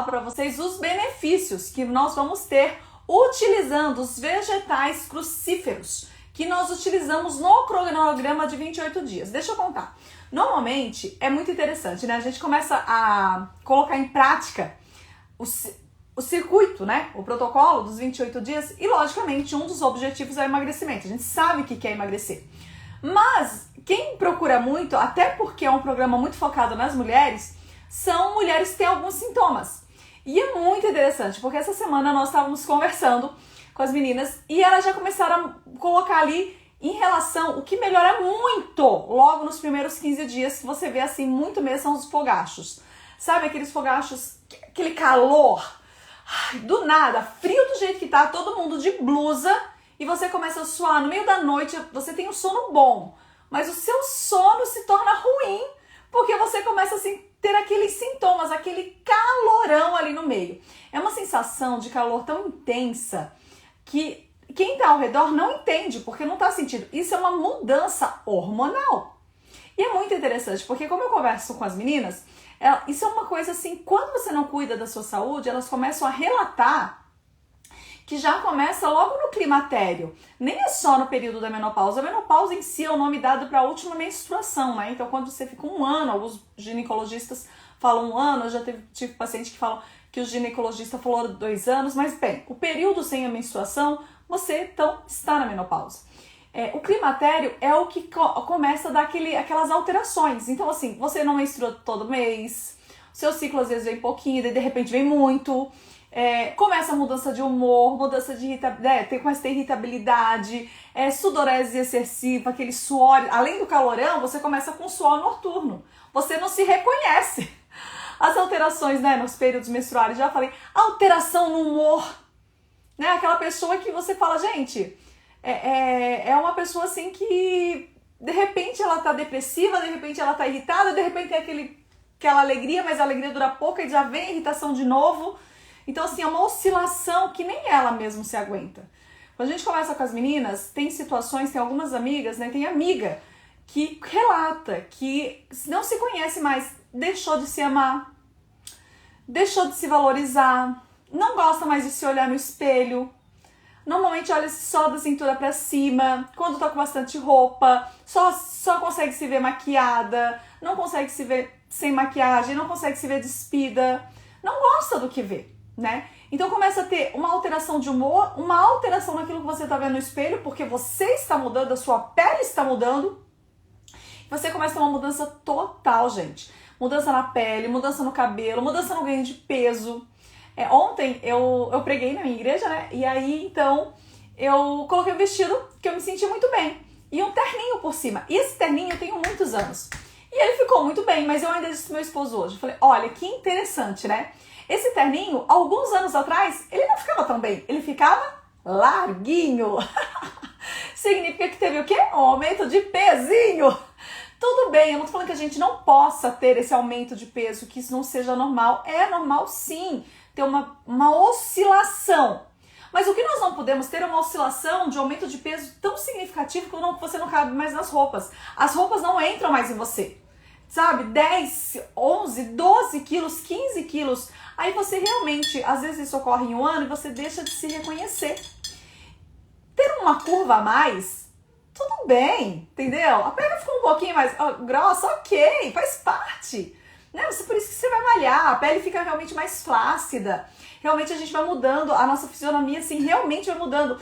para vocês os benefícios que nós vamos ter utilizando os vegetais crucíferos que nós utilizamos no cronograma de 28 dias. Deixa eu contar. Normalmente é muito interessante, né? A gente começa a colocar em prática o circuito, né? O protocolo dos 28 dias e, logicamente, um dos objetivos é o emagrecimento. A gente sabe que quer emagrecer. Mas quem procura muito, até porque é um programa muito focado nas mulheres, são mulheres que têm alguns sintomas. E é muito interessante, porque essa semana nós estávamos conversando com as meninas e elas já começaram a colocar ali em relação, o que melhora muito logo nos primeiros 15 dias, que você vê assim muito mesmo, são os fogachos. Sabe aqueles fogachos, aquele calor, do nada, frio do jeito que tá, todo mundo de blusa e você começa a suar no meio da noite, você tem um sono bom, mas o seu sono se torna ruim porque você começa assim ter aqueles sintomas, aquele calorão ali no meio. É uma sensação de calor tão intensa que quem está ao redor não entende, porque não está sentindo. Isso é uma mudança hormonal. E é muito interessante, porque como eu converso com as meninas, isso é uma coisa assim, quando você não cuida da sua saúde, elas começam a relatar que já começa logo no climatério. Nem é só no período da menopausa. A menopausa em si é o nome dado para a última menstruação, né? Então, quando você fica um ano, alguns ginecologistas falam um ano, eu já tive paciente que falam que o ginecologista falou 2 anos, mas bem, o período sem a menstruação, você então está na menopausa. O climatério é o que começa a dar aquelas alterações. Então, assim, você não menstrua todo mês, o seu ciclo às vezes vem pouquinho, daí de repente vem muito. Começa a mudança de humor, mudança de começa a ter irritabilidade, sudorese excessiva, aquele suor, além do calorão, você começa com suor noturno, você não se reconhece. As alterações, né, nos períodos menstruais, já falei, alteração no humor, né, aquela pessoa que você fala, gente, é uma pessoa assim que de repente ela tá depressiva, de repente ela tá irritada, de repente tem aquela alegria, mas a alegria dura pouco e já vem a irritação de novo. Então, assim, é uma oscilação que nem ela mesma se aguenta. Quando a gente conversa com as meninas, tem situações, tem algumas amigas, né? Tem amiga que relata que não se conhece mais, deixou de se amar, deixou de se valorizar, não gosta mais de se olhar no espelho, normalmente olha só da cintura pra cima, quando tá com bastante roupa, só consegue se ver maquiada, não consegue se ver sem maquiagem, não consegue se ver despida, não gosta do que vê. Né? Então começa a ter uma alteração de humor, uma alteração naquilo que você está vendo no espelho, porque você está mudando, a sua pele está mudando. Você começa a ter uma mudança total, gente. Mudança na pele, mudança no cabelo, mudança no ganho de peso. Ontem eu preguei na minha igreja, né? E aí então eu coloquei um vestido que eu me senti muito bem. E um terninho por cima. E esse terninho eu tenho muitos anos. E ele ficou muito bem, mas eu ainda disse pro meu esposo hoje. Eu falei, olha, que interessante, né? Esse terninho, alguns anos atrás, ele não ficava tão bem. Ele ficava larguinho. Significa que teve o quê? Um aumento de pezinho. Tudo bem, eu não tô falando que a gente não possa ter esse aumento de peso, que isso não seja normal. É normal sim, ter uma oscilação. Mas o que nós não podemos ter é uma oscilação de aumento de peso tão significativo que você não cabe mais nas roupas. As roupas não entram mais em você. Sabe, 10, 11, 12 quilos, 15 quilos. Aí você realmente, às vezes isso ocorre em um ano e você deixa de se reconhecer. Ter uma curva a mais, tudo bem, entendeu? A perna ficou um pouquinho mais grossa, ok, faz parte. Né? Por isso que você vai malhar, a pele fica realmente mais flácida. Realmente a gente vai mudando, a nossa fisionomia assim, realmente vai mudando.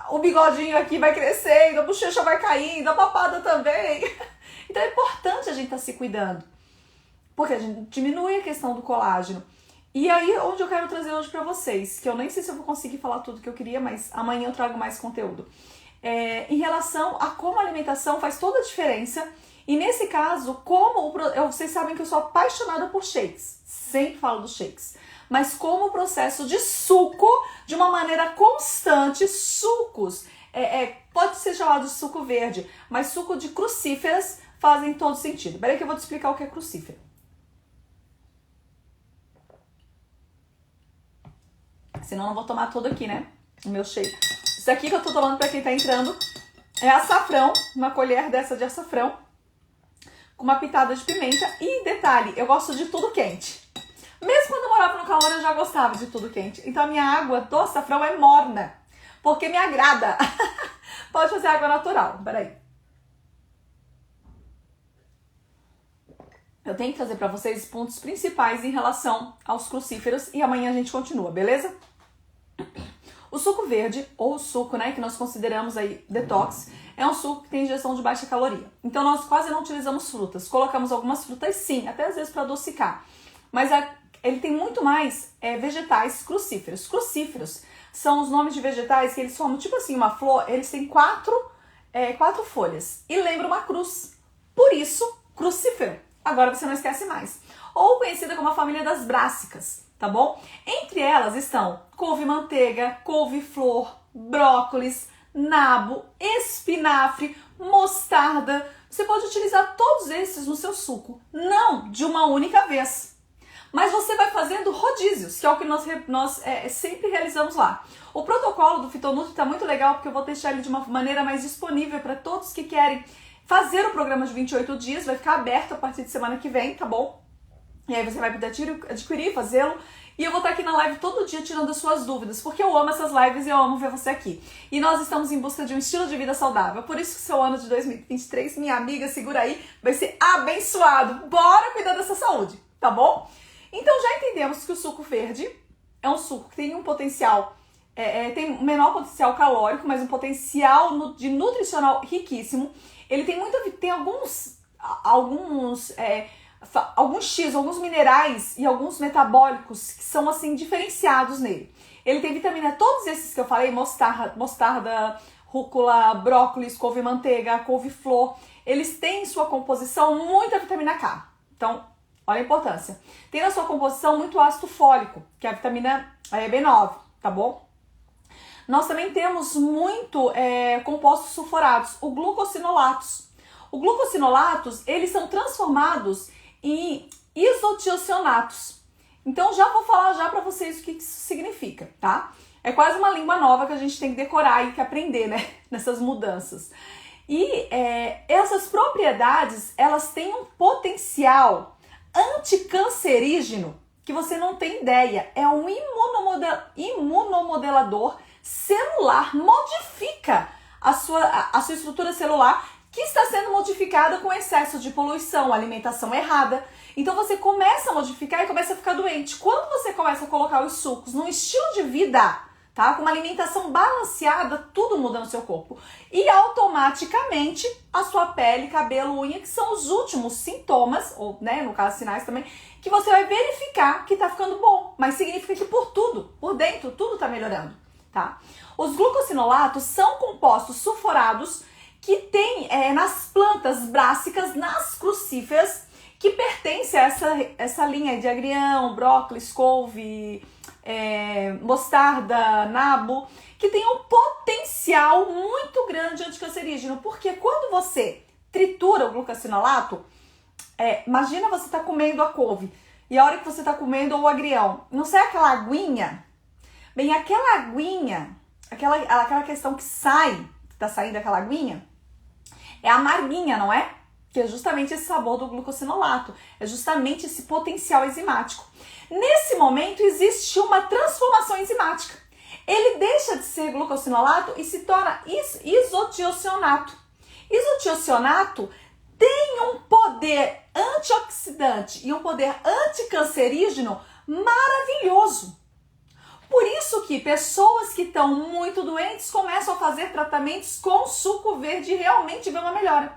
O bigodinho aqui vai crescendo, a bochecha vai caindo, a papada também. Então é importante a gente estar se cuidando, porque a gente diminui a questão do colágeno. E aí, onde eu quero trazer hoje pra vocês, que eu nem sei se eu vou conseguir falar tudo que eu queria, mas amanhã eu trago mais conteúdo. Em relação a como a alimentação faz toda a diferença, e nesse caso, vocês sabem que eu sou apaixonada por shakes, sempre falo dos shakes, mas como o processo de suco, de uma maneira constante, sucos, pode ser chamado de suco verde, mas suco de crucíferas, fazem todo sentido. Peraí que eu vou te explicar o que é crucífera. Senão eu não vou tomar todo aqui, né? O meu shake. Isso aqui que eu tô tomando pra quem tá entrando é açafrão, uma colher dessa de açafrão, com uma pitada de pimenta. E detalhe, eu gosto de tudo quente. Mesmo quando eu morava no calor, eu já gostava de tudo quente. Então a minha água do açafrão é morna, porque me agrada. Pode fazer água natural, peraí. Eu tenho que trazer para vocês os pontos principais em relação aos crucíferos e amanhã a gente continua, beleza? O suco verde, ou o suco, né, que nós consideramos aí detox, é um suco que tem ingestão de baixa caloria. Então nós quase não utilizamos frutas. Colocamos algumas frutas sim, até às vezes para adocicar. Mas ele tem muito mais vegetais crucíferos. Crucíferos são os nomes de vegetais que eles formam tipo assim uma flor, eles têm quatro folhas e lembra uma cruz. Por isso, crucífero. Agora você não esquece mais. Ou conhecida como a família das brássicas, tá bom? Entre elas estão couve-manteiga, couve-flor, brócolis, nabo, espinafre, mostarda. Você pode utilizar todos esses no seu suco, não de uma única vez. Mas você vai fazendo rodízios, que é o que nós sempre realizamos lá. O protocolo do Fitonutri está muito legal, porque eu vou deixar ele de uma maneira mais disponível para todos que querem fazer o programa de 28 dias. Vai ficar aberto a partir de semana que vem, tá bom? E aí você vai poder adquirir, fazê-lo. E eu vou estar aqui na live todo dia tirando as suas dúvidas, porque eu amo essas lives e eu amo ver você aqui. E nós estamos em busca de um estilo de vida saudável. Por isso que o seu ano de 2023, minha amiga, segura aí, vai ser abençoado. Bora cuidar dessa saúde, tá bom? Então já entendemos que o suco verde é um suco que tem um potencial, tem um menor potencial calórico, mas um potencial de nutricional riquíssimo. Ele tem alguns minerais e alguns metabólicos que são assim diferenciados nele. Ele tem vitamina, todos esses que eu falei, mostarda, rúcula, brócolis, couve-manteiga, couve-flor, eles têm em sua composição muita vitamina K. Então, olha a importância. Tem na sua composição muito ácido fólico, que é a vitamina B9, tá bom? Nós também temos muito compostos sulfurados, o glucosinolatos. O glucosinolatos, eles são transformados em isotionatos. Então já vou falar já para vocês o que isso significa, tá? É quase uma língua nova que a gente tem que decorar e que aprender, né? Nessas mudanças. E essas propriedades, elas têm um potencial anticancerígeno que você não tem ideia. É um imunomodelador celular, modifica a sua estrutura celular, que está sendo modificada com excesso de poluição, alimentação errada. Então você começa a modificar e começa a ficar doente. Quando você começa a colocar os sucos num estilo de vida, tá? Com uma alimentação balanceada, tudo muda no seu corpo. E automaticamente a sua pele, cabelo, unha, que são os últimos sintomas, ou né, no caso sinais também, que você vai verificar que tá ficando bom. Mas significa que por dentro, tudo tá melhorando, tá? Os glucosinolatos são compostos sulfurados que tem nas plantas brássicas, nas crucíferas, que pertence a essa linha de agrião, brócolis, couve, mostarda, nabo, que tem um potencial muito grande anticancerígeno, porque quando você tritura o glucosinolato, imagina você tá comendo a couve, e a hora que você tá comendo o agrião, não sai aquela aguinha? Bem, aquela aguinha, aquela questão que tá saindo aquela aguinha, é amarguinha, não é? Que é justamente esse sabor do glucosinolato, é justamente esse potencial enzimático. Nesse momento existe uma transformação enzimática. Ele deixa de ser glucosinolato e se torna isotionato. Isotionato tem um poder antioxidante e um poder anticancerígeno maravilhoso. Por isso que pessoas que estão muito doentes começam a fazer tratamentos com suco verde e realmente vê uma melhora.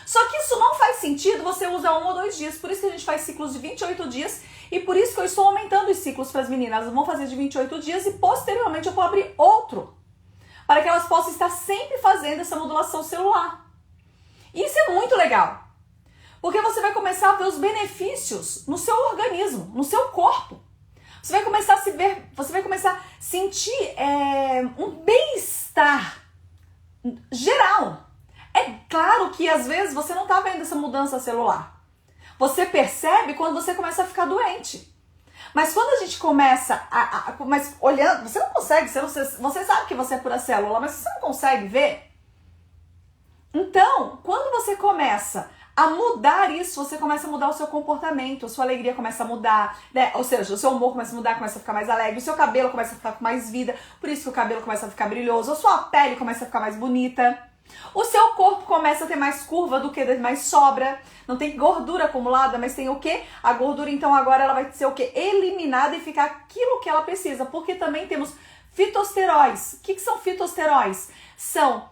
Só que isso não faz sentido você usar 1 ou 2 dias. Por isso que a gente faz ciclos de 28 dias e por isso que eu estou aumentando os ciclos para as meninas. Elas vão fazer de 28 dias e posteriormente eu vou abrir outro, para que elas possam estar sempre fazendo essa modulação celular. Isso é muito legal, porque você vai começar a ver os benefícios no seu organismo, no seu corpo. Você vai começar a se ver, você vai começar a sentir um bem-estar geral. É claro que às vezes você não está vendo essa mudança celular. Você percebe quando você começa a ficar doente. Mas quando a gente começa mas olhando, você não consegue, você sabe que você é pura célula, mas você não consegue ver. Então, quando você começa a mudar isso, você começa a mudar o seu comportamento, a sua alegria começa a mudar, né? Ou seja, o seu humor começa a mudar, começa a ficar mais alegre, o seu cabelo começa a ficar com mais vida, por isso que o cabelo começa a ficar brilhoso, a sua pele começa a ficar mais bonita, o seu corpo começa a ter mais curva do que mais sobra, não tem gordura acumulada, mas tem o quê? A gordura, então, agora ela vai ser o quê? Eliminada e ficar aquilo que ela precisa, porque também temos fitosteróis. O que são fitosteróis? São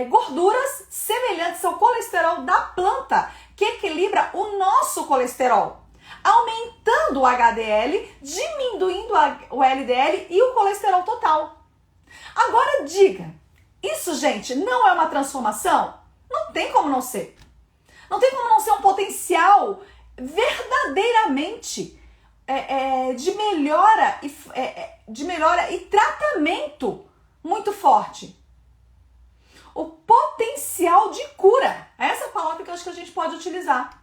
gorduras semelhantes ao colesterol da planta, que equilibra o nosso colesterol, aumentando o HDL, diminuindo o LDL e o colesterol total. Agora diga, isso, gente, não é uma transformação? Não tem como não ser. Não tem como não ser um potencial verdadeiramente de melhora e tratamento muito forte. O potencial de cura. Essa é a palavra que eu acho que a gente pode utilizar.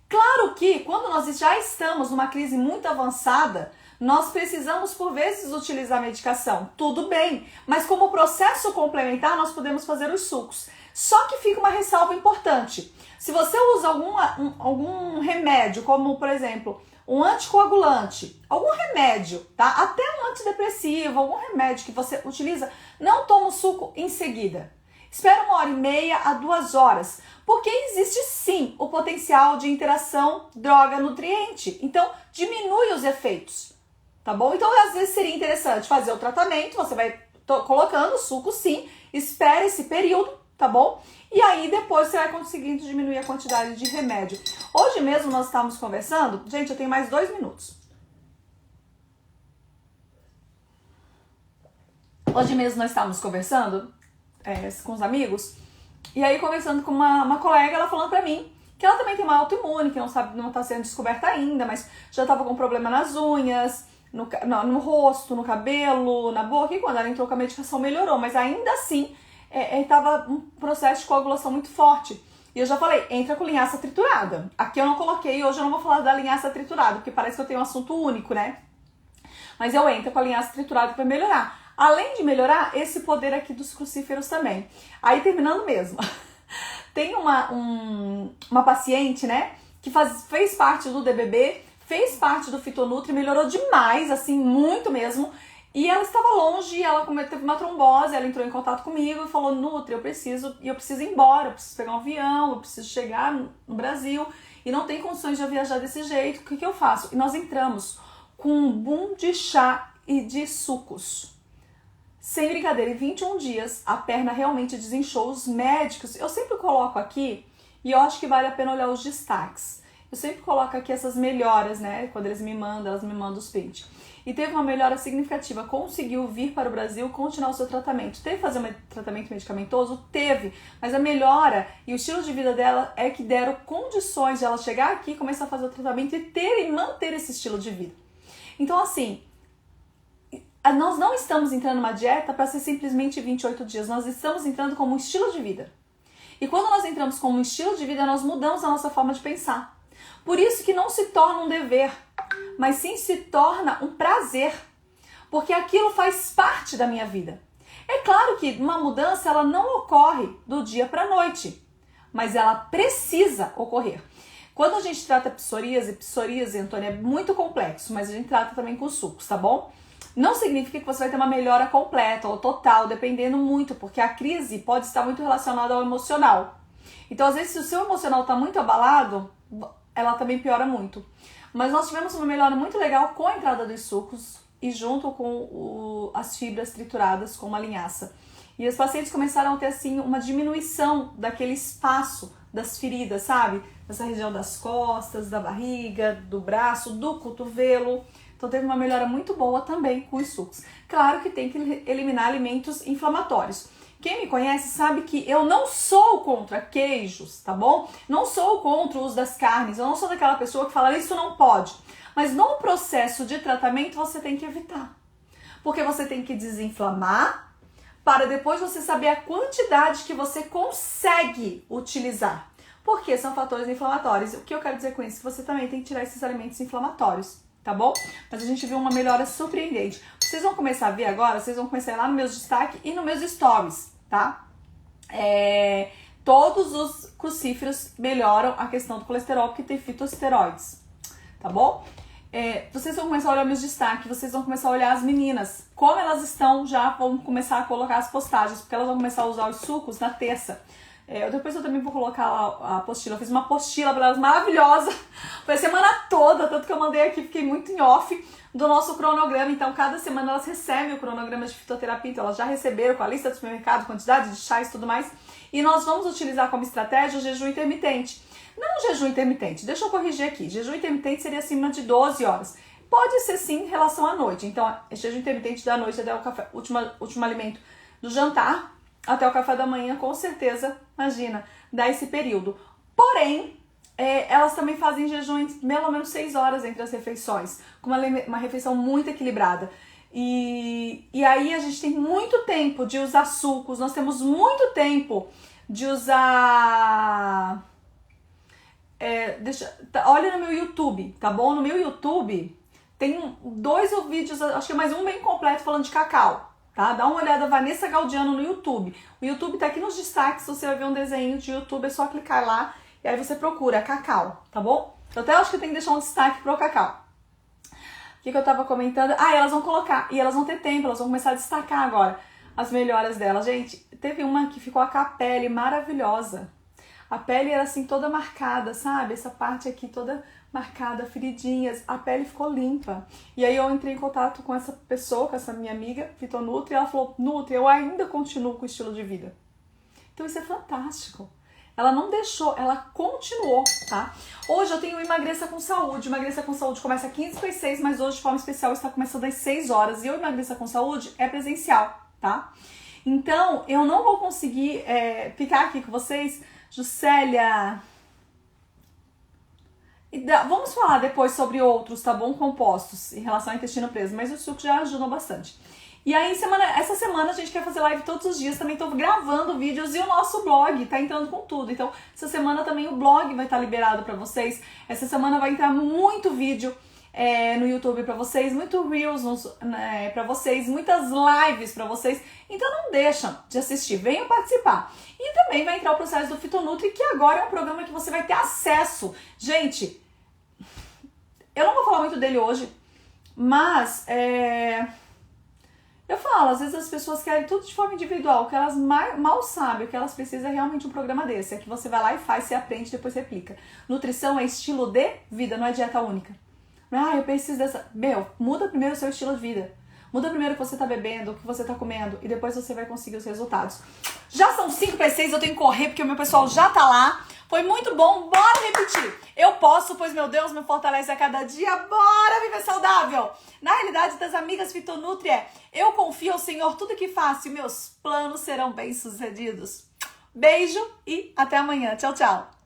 Claro que quando nós já estamos numa crise muito avançada, nós precisamos por vezes utilizar medicação. Tudo bem, mas como processo complementar nós podemos fazer os sucos. Só que fica uma ressalva importante. Se você usa algum remédio, como por exemplo, um anticoagulante, algum remédio, tá? Até um antidepressivo, algum remédio que você utiliza, não toma o suco em seguida. Espera 1h30 a 2 horas, porque existe sim o potencial de interação droga-nutriente. Então, diminui os efeitos, tá bom? Então, às vezes seria interessante fazer o tratamento, você vai colocando o suco sim, espera esse período, tá bom? E aí depois você vai conseguindo diminuir a quantidade de remédio. Hoje mesmo nós estávamos conversando, gente, eu tenho mais 2 minutos. Hoje mesmo nós estávamos conversando com os amigos, e aí conversando com uma colega, ela falando pra mim que ela também tem uma autoimune, que não tá sendo descoberta ainda, mas já tava com problema nas unhas, no rosto, no cabelo, na boca, e quando ela entrou com a medicação melhorou, mas ainda assim tava um processo de coagulação muito forte. E eu já falei, entra com linhaça triturada. Aqui eu não coloquei, hoje eu não vou falar da linhaça triturada, porque parece que eu tenho um assunto único, né? Mas eu entro com a linhaça triturada para melhorar. Além de melhorar, esse poder aqui dos crucíferos também. Aí, terminando mesmo, tem uma paciente, né, que fez parte do DBB, fez parte do Fitonutri, melhorou demais, assim, muito mesmo. E ela estava longe, ela teve uma trombose, ela entrou em contato comigo e falou, Nutri, eu preciso ir embora, eu preciso pegar um avião, eu preciso chegar no Brasil e não tem condições de eu viajar desse jeito, o que eu faço? E nós entramos com um boom de chá e de sucos. Sem brincadeira, em 21 dias a perna realmente desinchou. Os médicos, eu sempre coloco aqui, e eu acho que vale a pena olhar os destaques. Eu sempre coloco aqui essas melhoras, né? Quando elas me mandam os prints. E teve uma melhora significativa, conseguiu vir para o Brasil, continuar o seu tratamento. Teve que fazer um tratamento medicamentoso? Teve, mas a melhora e o estilo de vida dela é que deram condições de ela chegar aqui, começar a fazer o tratamento e manter esse estilo de vida. Então, assim, nós não estamos entrando numa dieta para ser simplesmente 28 dias, nós estamos entrando como um estilo de vida. E quando nós entramos como um estilo de vida, nós mudamos a nossa forma de pensar. Por isso que não se torna um dever, mas sim se torna um prazer, porque aquilo faz parte da minha vida. É claro que uma mudança ela não ocorre do dia para a noite, mas ela precisa ocorrer. Quando a gente trata psoríase, Antônia, é muito complexo, mas a gente trata também com sucos, tá bom? Não significa que você vai ter uma melhora completa ou total, dependendo muito, porque a crise pode estar muito relacionada ao emocional. Então, às vezes, se o seu emocional está muito abalado, ela também piora muito. Mas nós tivemos uma melhora muito legal com a entrada dos sucos e junto com as fibras trituradas com uma linhaça. E os pacientes começaram a ter, assim, uma diminuição daquele espaço das feridas, sabe? Nessa região das costas, da barriga, do braço, do cotovelo. Então teve uma melhora muito boa também com os sucos. Claro que tem que eliminar alimentos inflamatórios. Quem me conhece sabe que eu não sou contra queijos, tá bom? Não sou contra o uso das carnes, eu não sou daquela pessoa que fala isso não pode. Mas no processo de tratamento você tem que evitar. Porque você tem que desinflamar para depois você saber a quantidade que você consegue utilizar. Porque são fatores inflamatórios. O que eu quero dizer com isso? Você também tem que tirar esses alimentos inflamatórios. Tá bom? Mas a gente viu uma melhora surpreendente. Vocês vão começar a ver agora, vocês vão começar lá no meus destaques e nos meus stories, tá? todos os crucíferos melhoram a questão do colesterol, porque tem fitosteroides, tá bom? Vocês vão começar a olhar meus destaques, vocês vão começar a olhar as meninas, como elas estão, já vão começar a colocar as postagens, porque elas vão começar a usar os sucos na terça. Depois eu também vou colocar a apostila, eu fiz uma apostila para elas maravilhosa, foi a semana toda, tanto que eu mandei aqui, fiquei muito em off do nosso cronograma, então cada semana elas recebem o cronograma de fitoterapia, então elas já receberam com a lista do supermercado, quantidade de chás e tudo mais, e nós vamos utilizar como estratégia o jejum intermitente. Não o jejum intermitente, deixa eu corrigir aqui, jejum intermitente seria acima de 12 horas. Pode ser sim em relação à noite, então esse jejum intermitente da noite até o café, último alimento do jantar, até o café da manhã, com certeza, imagina, dá esse período. Porém, elas também fazem jejum pelo menos 6 horas entre as refeições, com uma refeição muito equilibrada. E aí a gente tem muito tempo de usar sucos, nós temos muito tempo de usar... olha no meu YouTube, tá bom? No meu YouTube tem 2 vídeos, acho que mais um bem completo falando de cacau, tá? Dá uma olhada, Vanessa Galdiano no YouTube. O YouTube tá aqui nos destaques, você vai ver um desenho de YouTube, é só clicar lá e aí você procura cacau, tá bom? Eu até acho que tem que deixar um destaque pro cacau. O que eu tava comentando? Elas vão colocar, e elas vão ter tempo, elas vão começar a destacar agora as melhoras delas. Gente, teve uma que ficou com a pele maravilhosa. A pele era assim toda marcada, sabe? Essa parte aqui toda marcada, feridinhas. A pele ficou limpa. E aí eu entrei em contato com essa pessoa, com essa minha amiga, Fitonutri, e ela falou, Nutri, eu ainda continuo com o estilo de vida. Então isso é fantástico. Ela não deixou, ela continuou, tá? Hoje eu tenho Emagreça com Saúde. Emagreça com Saúde começa às 15h06, mas hoje de forma especial está começando às 6 horas. E o Emagreça com Saúde é presencial, tá? Então eu não vou conseguir ficar aqui com vocês... Juscelia, vamos falar depois sobre outros, tá bom? Compostos em relação ao intestino preso, mas os sucos já ajudam bastante. E aí, essa semana a gente quer fazer live todos os dias, também tô gravando vídeos e o nosso blog tá entrando com tudo. Então, essa semana também o blog vai estar liberado pra vocês. Essa semana vai entrar muito vídeo no YouTube pra vocês, muito Reels pra vocês, muitas lives pra vocês. Então não deixam de assistir, venham participar. E também vai entrar o processo do Fitonutri, que agora é um programa que você vai ter acesso. Gente, eu não vou falar muito dele hoje, mas eu falo, às vezes as pessoas querem tudo de forma individual, o que elas mal sabem, o que elas precisam é realmente um programa desse. É que você vai lá e faz, você aprende, depois você aplica. Nutrição é estilo de vida, não é dieta única. Eu preciso dessa... muda primeiro o seu estilo de vida. Muda primeiro o que você tá bebendo, o que você tá comendo, e depois você vai conseguir os resultados. Já são 5:06, eu tenho que correr porque o meu pessoal já tá lá. Foi muito bom, bora repetir. Eu posso, pois meu Deus me fortalece a cada dia. Bora viver saudável. Na realidade das amigas Fitonutri eu confio ao Senhor tudo que faço e meus planos serão bem-sucedidos. Beijo e até amanhã. Tchau, tchau.